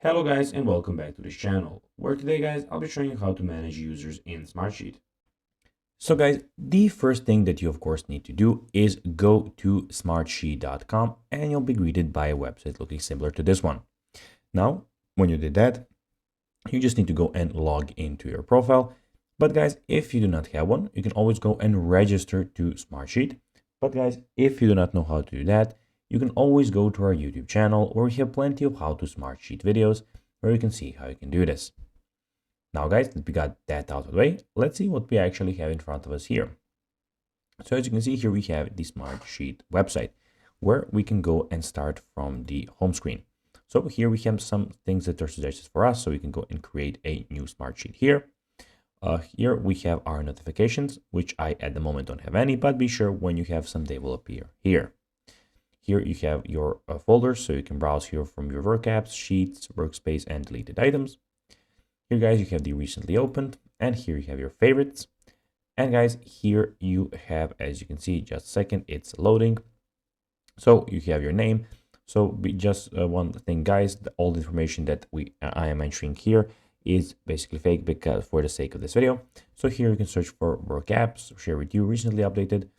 Hello guys and welcome back to this channel, where today guys I'll be showing you how to manage users in Smartsheet. So guys, the first thing that you of course need to do is go to smartsheet.com and you'll be greeted by a website looking similar to this one. Now, when you did that, you just need to go and log into your profile. But guys, if you do not have one, you can always go and register to Smartsheet. But guys, if you do not know how to do that, you can always go to our YouTube channel where we have plenty of how to Smartsheet videos where you can see how you can do this. Now guys, that we got that out of the way, let's see what we actually have in front of us here. So as you can see here, we have the Smartsheet website where we can go and start from the home screen. So here we have some things that are suggested for us. So we can go and create a new Smartsheet here. Here we have our notifications, which I at the moment don't have any, but be sure when you have some, they will appear here. Here you have your folders, so you can browse here from your work apps, sheets, workspace, and deleted items. Here guys, you have the recently opened, and here you have your favorites. And guys, here you have, as you can see, just a second, it's loading. So you have your name. So just one thing guys, all the information that I am entering here is basically fake because for the sake of this video. So here you can search for work apps, share with you, recently updated.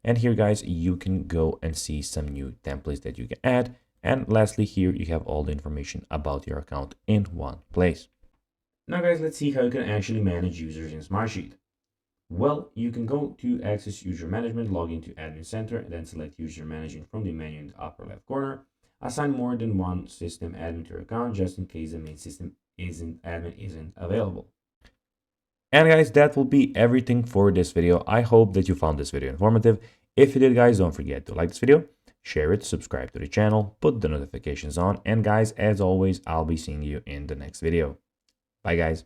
And here guys, you can go and see some new templates that you can add. And lastly, here you have all the information about your account in one place. Now guys, let's see how you can actually manage users in Smartsheet. Well, you can go to Access User Management, log into Admin Center, and then select User Management from the menu in the upper left corner. Assign more than one system admin to your account just in case the main system admin isn't available. And guys, that will be everything for this video. I hope that you found this video informative. If you did guys, don't forget to like this video, share it, subscribe to the channel, put the notifications on, and guys, as always, I'll be seeing you in the next video. Bye guys.